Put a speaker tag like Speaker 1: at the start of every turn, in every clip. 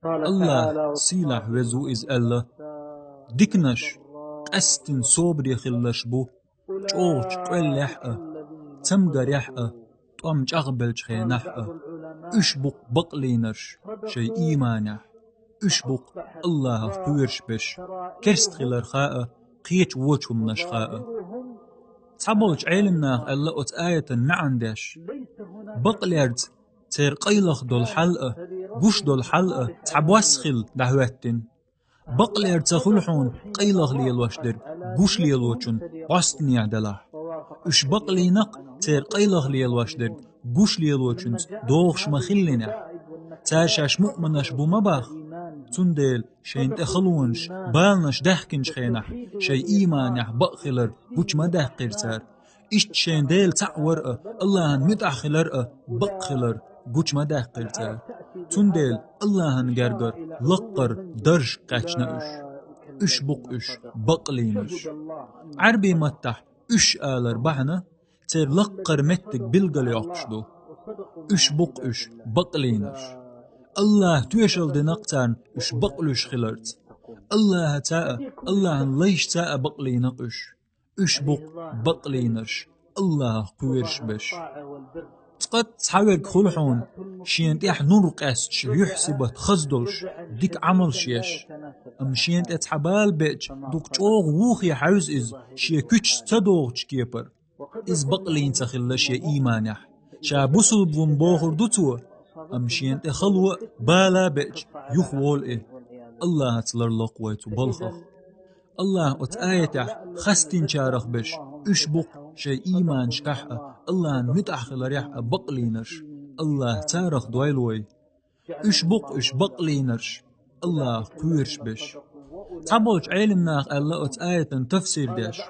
Speaker 1: الله سيلح وزو إز الله ديكنش قستن صوبري خلش بو چوش قل يحقه تمغر يحقه طم جغبل خينحقه اشبق بقلينش شي إيمانه اشبق الله قويرش بش كرست خلر خاء قيت وچم نش خاء تعبولش علمنا الله ات آية نعندش بقليرد تير قيلخ دول حلقه قوش دول حلقه تعبوسخل دهوتن بقلير تخلحون قيلغ ليلوشدر قوش ليلوشن قاستن يعدلح اش بقلينق تير قيلغ ليلوشدر قوش ليلوشن دوغش مخلنا تاشاش مؤمنش بومباخ تندل شين تخلونش بالنش دحكنش خينح شي إيمانح بقخلر قوش ما دحقر تار اشت شين ديل تعور الله متأخلر بقخلر قوش ما دحقر تار تندل الله نجرجر لقر درج قچنا اش بق اش بقلينش عربي متح اش آلر بحنا تير لقر متك بلغل يقشدو اش بق اش بقلينش الله تويشل دي نقتان اش بقلش خلرت الله تاء الله ليش تاء بقلينقش اش بق بقلينش الله قويرش بش قد تحاول خلحون شينت اح نور قاسش يحسبت خزدلش ديك عمل شيش شينت اتحبال بيج دوك چوغ ووخ يحوز از شي كوچ تدوغ كيبر از بقلين تخلش يا إيمانح شا بوسل بون بوخر دوتو شينت خلوة بالا بيج يخوال الله تلر لقويتو بلخخ الله اتآيتح خستين شارخ بش اشبق شي إيمان شكحة الله متأخل ريح بقلينش الله تارخ دويلوي اشبق اش بقلينش الله كويرش بش تعبولش علمناخ الله اتآيتن تفسير داش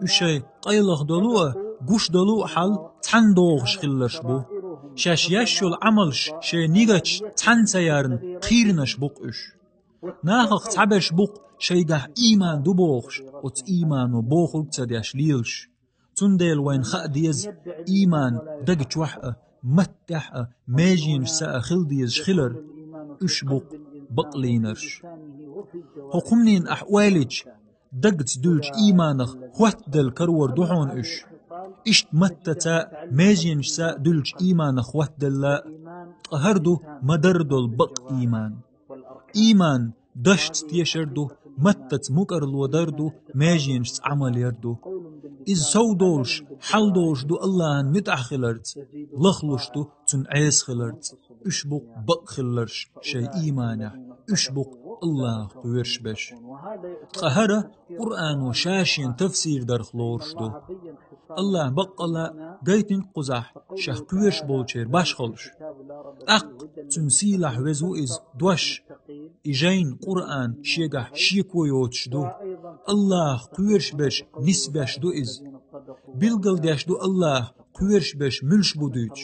Speaker 1: اشي قيلخ دلوه قوش دلوه حل تحن دوغش خلش بو شاش يشول عملش شي نيغتش تحن سيارن قيرنش بقش ناخخ تعبش بق شيقح إيمان دو بوخش وت إيمان وبوخل تديش ليلش تندل وين خاء ديز إيمان دقش وحقه متحقه ماجينش ساء خل ديز خلر اشبق بقلينرش حقمنين أحوالج دقت دلش إيمانخ خوات دل كرور دحون اشت متتا ماجينش ساء دلش إيمانخ خوات دل لا قهردو مدردو البق إيمان دشت تيشردو متت مكر الودردو ماجينش عمل يردو إز سودولش حلدولش دو الله متأخلرت لخلوشتو تن عيس خلرت اشبق بق خلرش شي إيمانه اشبق الله قويرش بش قهرة قرآن وشاشين تفسير در خلورشتو الله بقلا قيتن قزح شخ قويرش بولشير باش خلش تنسيلح وزو إز دوش إجين قرآن شيقح شيكو يوتشدو الله قويرش بش نسبش دو إز بلغل داش دو الله قويرش بش ملش بودوش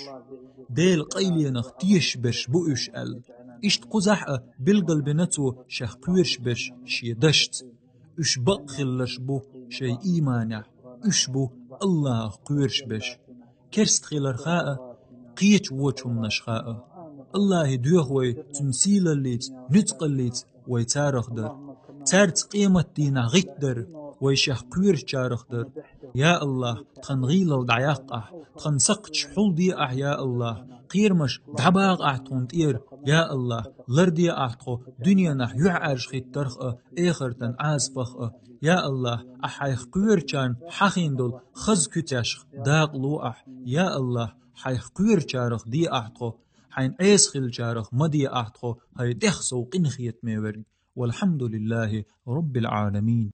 Speaker 1: ديل قيلينخ تيش بش بوش إشت قزح بلغل بنتو شخ قويرش بش شي دشت اش بق خلش بو شي إيمانه اش بو الله قويرش بش كرست خلر خاء قيت وچم نشخاء الله دوغوي تمثيل الليت نتق الليت ويتارخ در تارت قيمة دينا غيت در ويشح قوير شارخ در يا الله تخنغيل الدعياق تخنسقش حل دي يا الله قيرمش دعباق احتون تير يا الله لردي احتو دنيا نح يعرش خيت ترخ اخرتن عازفخ يا الله احيخ قوير شان حخين دول خز كتاشخ داق لوح يا الله حيخ قوير شارخ دي احتو حين ايسخل جارخ مدي احتو هاي دخسو قنخيت ميوري والحمد لله رب العالمين.